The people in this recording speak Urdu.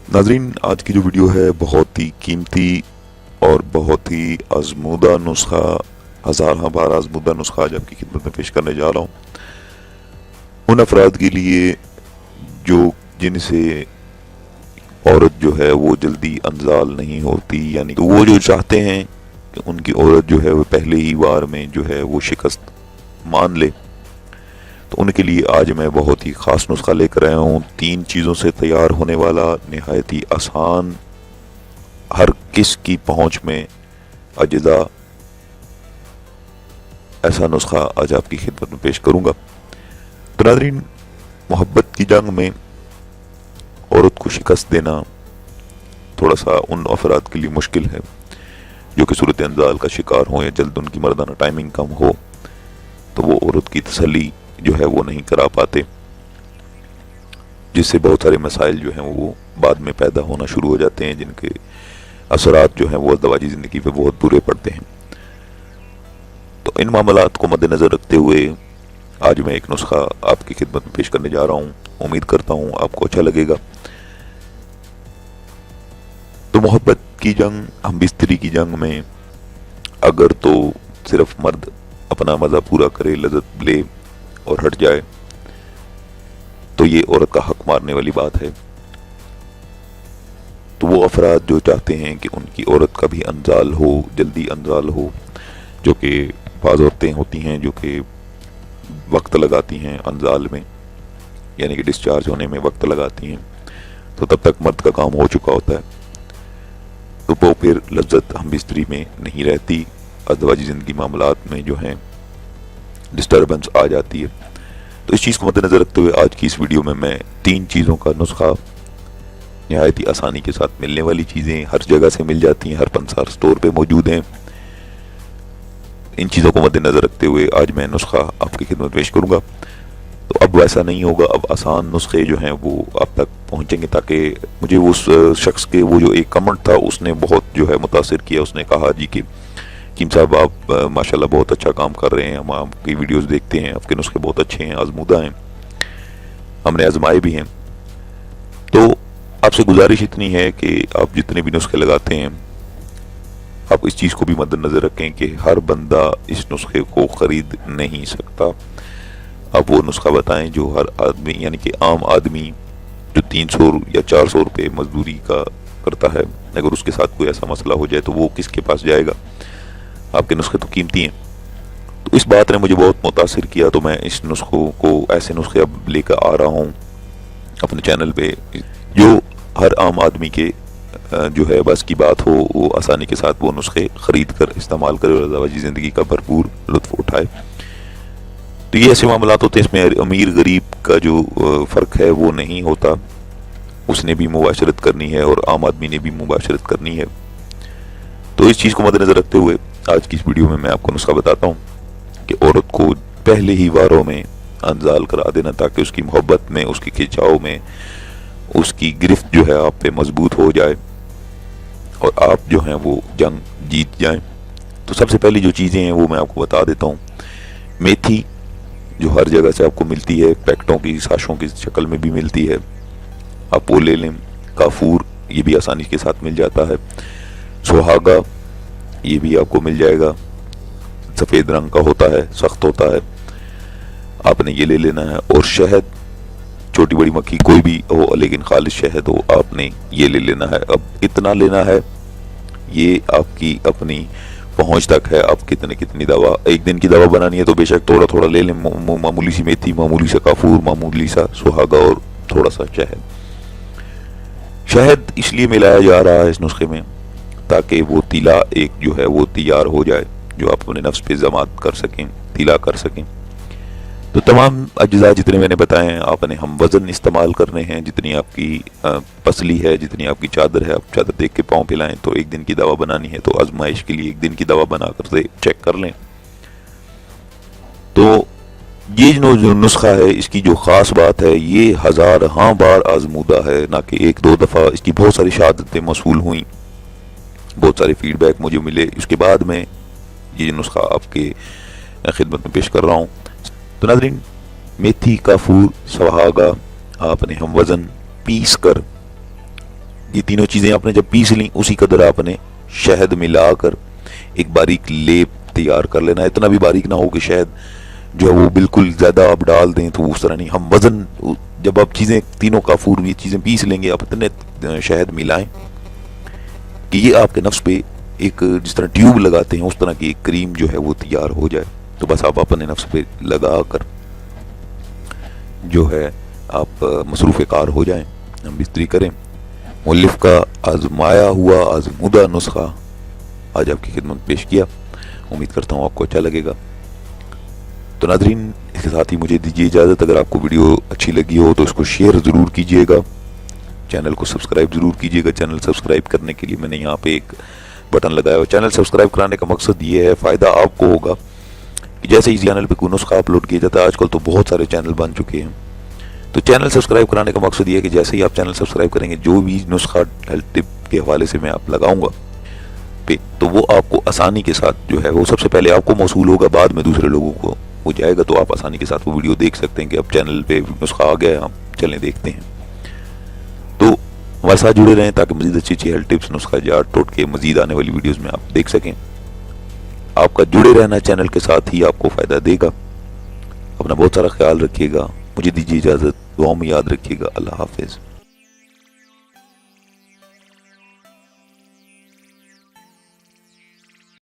ناظرین، آج کی جو ویڈیو ہے بہت ہی قیمتی اور بہت ہی آزمودہ نسخہ، ہزارہ بار آزمودہ نسخہ آج آپ کی خدمت میں پیش کرنے جا رہا ہوں ان افراد کے لیے جو جن سے عورت جو ہے وہ جلدی انزال نہیں ہوتی، یعنی کہ وہ جو چاہتے ہیں کہ ان کی عورت جو ہے وہ پہلے ہی بار میں جو ہے وہ شکست مان لے، تو ان کے لیے آج میں بہت ہی خاص نسخہ لے کر آیا ہوں۔ 3 چیزوں سے تیار ہونے والا، نہایت ہی آسان، ہر کس کی پہنچ میں اجزا، ایسا نسخہ آج آپ کی خدمت میں پیش کروں گا۔ تو ناظرین، محبت کی جنگ میں عورت کو شکست دینا تھوڑا سا ان افراد کے لیے مشکل ہے جو کہ صورت انزال کا شکار ہوں یا جلد ان کی مردانہ ٹائمنگ کم ہو، تو وہ عورت کی تسلی جو ہے وہ نہیں کرا پاتے، جس سے بہت سارے مسائل جو ہیں وہ بعد میں پیدا ہونا شروع ہو جاتے ہیں، جن کے اثرات جو ہیں وہ ازدواجی زندگی پہ بہت برے پڑتے ہیں۔ تو ان معاملات کو مد نظر رکھتے ہوئے آج میں ایک نسخہ آپ کی خدمت میں پیش کرنے جا رہا ہوں، امید کرتا ہوں آپ کو اچھا لگے گا۔ تو محبت کی جنگ، ہم بستری کی جنگ میں اگر تو صرف مرد اپنا مزہ پورا کرے، لذت لے اور ہٹ جائے، تو یہ عورت کا حق مارنے والی بات ہے۔ تو وہ افراد جو چاہتے ہیں کہ ان کی عورت کا بھی انزال ہو، جلدی انزال ہو، جو کہ بعض عورتیں ہوتی ہیں جو کہ وقت لگاتی ہیں انزال میں، یعنی کہ ڈسچارج ہونے میں وقت لگاتی ہیں، تو تب تک مرد کا کام ہو چکا ہوتا ہے، تو وہ پھر لذت ہم بستری میں نہیں رہتی، ازدواجی زندگی معاملات میں جو ہیں ڈسٹربنس آ جاتی ہے۔ تو اس چیز کو مد نظر رکھتے ہوئے آج کی اس ویڈیو میں 3 چیزوں کا نسخہ، نہایت ہی آسانی کے ساتھ ملنے والی چیزیں، ہر جگہ سے مل جاتی ہیں، ہر پنسار سٹور پہ موجود ہیں، ان چیزوں کو مد نظر رکھتے ہوئے آج میں نسخہ آپ کی خدمت پیش کروں گا۔ تو اب ویسا نہیں ہوگا، اب آسان نسخے جو ہیں وہ آپ تک پہنچیں گے، تاکہ مجھے اس شخص کے وہ جو ایک کمنٹ تھا اس نے بہت جو ہے متاثر کیا، اس نے کہا جی کہ کیم صاحب آپ ماشاءاللہ بہت اچھا کام کر رہے ہیں، ہم آپ کی ویڈیوز دیکھتے ہیں، آپ کے نسخے بہت اچھے ہیں، آزمودہ ہیں، ہم نے آزمائے بھی ہیں۔ تو آپ سے گزارش اتنی ہے کہ آپ جتنے بھی نسخے لگاتے ہیں، آپ اس چیز کو بھی مد نظر رکھیں کہ ہر بندہ اس نسخے کو خرید نہیں سکتا۔ آپ وہ نسخہ بتائیں جو ہر آدمی، یعنی کہ عام آدمی جو 300 یا 400 روپے مزدوری کا کرتا ہے، اگر اس کے ساتھ کوئی ایسا مسئلہ ہو جائے تو وہ کس کے پاس جائے گا؟ آپ کے نسخے تو قیمتی ہیں۔ تو اس بات نے مجھے بہت متاثر کیا، تو میں اس نسخوں کو، ایسے نسخے اب لے کر آ رہا ہوں اپنے چینل پہ، جو ہر عام آدمی کے جو ہے بس کی بات ہو، وہ آسانی کے ساتھ وہ نسخے خرید کر استعمال کرے اور ازدواجی زندگی کا بھرپور لطف اٹھائے۔ تو یہ ایسے معاملات ہوتے ہیں، اس میں امیر غریب کا جو فرق ہے وہ نہیں ہوتا، اس نے بھی مباشرت کرنی ہے اور عام آدمی نے بھی مباشرت کرنی ہے۔ تو اس چیز کو مد نظر رکھتے ہوئے آج کی اس ویڈیو میں آپ کو نسخہ بتاتا ہوں کہ عورت کو پہلے ہی واروں میں انزال کرا دینا، تاکہ اس کی محبت میں، اس کی کھینچاؤ میں، اس کی گرفت جو ہے آپ پہ مضبوط ہو جائے اور آپ جو ہیں وہ جنگ جیت جائیں۔ تو سب سے پہلی جو چیزیں ہیں وہ میں آپ کو بتا دیتا ہوں۔ میتھی جو ہر جگہ سے آپ کو ملتی ہے، پیکٹوں کی، ساشوں کی شکل میں بھی ملتی ہے، آپ وہ لے لیں۔ کافور، یہ بھی آسانی کے ساتھ مل جاتا ہے۔ سہاگا، یہ بھی آپ کو مل جائے گا، سفید رنگ کا ہوتا ہے، سخت ہوتا ہے، آپ نے یہ لے لینا ہے۔ اور شہد، چھوٹی بڑی مکھی کوئی بھی ہو لیکن خالص شہد ہو، آپ نے یہ لے لینا ہے۔ اب اتنا لینا ہے، یہ آپ کی اپنی پہنچ تک ہے، آپ کتنی دوا، ایک دن کی دوا بنانی ہے تو بے شک تھوڑا تھوڑا لے لیں، معمولی سی میتھی، معمولی سا کافور، معمولی سا سہاگا اور تھوڑا سا شہد۔ شہد اس لیے ملایا جا رہا ہے اس نسخے میں تاکہ وہ تیلا ایک جو ہے وہ تیار ہو جائے، جو آپ اپنے نفس پہ ضماد کر سکیں، تیلا کر سکیں۔ تو تمام اجزاء جتنے میں نے بتائے ہیں آپ نے ہم وزن استعمال کرنے ہیں، جتنی آپ کی پسلی ہے، جتنی آپ کی چادر ہے، آپ چادر دیکھ کے پاؤں پلائیں، تو ایک دن کی دوا بنانی ہے تو آزمائش کے لیے ایک دن کی دوا بنا کر چیک کر لیں۔ تو یہ جو نسخہ ہے، اس کی جو خاص بات ہے، یہ ہزارہاں بار آزمودہ ہے، نہ کہ ایک دو دفعہ۔ اس کی بہت ساری شہادتیں موصول ہوئیں، بہت سارے فیڈ بیک مجھے ملے، اس کے بعد میں یہ نسخہ آپ کے خدمت میں پیش کر رہا ہوں۔ تو ناظرین، میتھی، کافور، سہاگا آپ نے ہم وزن پیس کر یہ تینوں چیزیں آپ نے جب پیس لیں اسی قدر آپ نے شہد ملا کر ایک باریک لیپ تیار کر لینا. اتنا بھی باریک نہ ہو کہ شہد جو ہے وہ بالکل زیادہ آپ ڈال دیں تو اس طرح نہیں. ہم وزن جب آپ چیزیں تینوں کافور یہ چیزیں پیس لیں گے آپ اتنے شہد ملائیں کہ یہ آپ کے نفس پہ ایک جس طرح ٹیوب لگاتے ہیں اس طرح کی ایک کریم جو ہے وہ تیار ہو جائے. تو بس آپ اپنے نفس پہ لگا کر جو ہے آپ مصروف کار ہو جائیں, ہم بستری کریں. مؤلف کا آزمایا ہوا آزمودہ نسخہ آج آپ کی خدمت پیش کیا. امید کرتا ہوں آپ کو اچھا لگے گا. تو ناظرین اس کے ساتھ ہی مجھے دیجیے اجازت. اگر آپ کو ویڈیو اچھی لگی ہو تو اس کو شیئر ضرور کیجیے گا, چینل کو سبسکرائب ضرور کیجیے گا. چینل سبسکرائب کرنے کے لیے میں نے یہاں پہ ایک بٹن لگایا ہوا. چینل سبسکرائب کرانے کا مقصد یہ ہے, فائدہ آپ کو ہوگا کہ جیسے ہی چینل پہ کوئی نسخہ اپلوڈ کیا جاتا ہے, آج کل تو بہت سارے چینل بن چکے ہیں, تو چینل سبسکرائب کرانے کا مقصد یہ ہے کہ جیسے ہی آپ چینل سبسکرائب کریں گے جو بھی نسخہ ہیلتھ ٹپ کے حوالے سے میں آپ لگاؤں گا پہ تو وہ آپ کو آسانی کے ساتھ جو ہے وہ سب سے پہلے آپ کو موصول ہوگا, بعد میں دوسرے لوگوں کو ہو جائے گا. تو آپ آسانی کے ساتھ وہ ویڈیو دیکھ سکتے ہیں کہ اب چینل پہ نسخہ آ گیا ہے, آپ چلیں دیکھتے ہیں. تو ہمارے ساتھ جڑے رہیں تاکہ مزید اچھی اچھی ہیلتھ ٹپس, نسخہ جات, ٹوٹکے, مزید آنے والی ویڈیوز میں آپ دیکھ سکیں. آپ کا جڑے رہنا چینل کے ساتھ ہی آپ کو فائدہ دے گا. اپنا بہت سارا خیال رکھیے گا. مجھے دیجیے اجازت. دعاؤں میں یاد رکھیے گا. اللہ حافظ.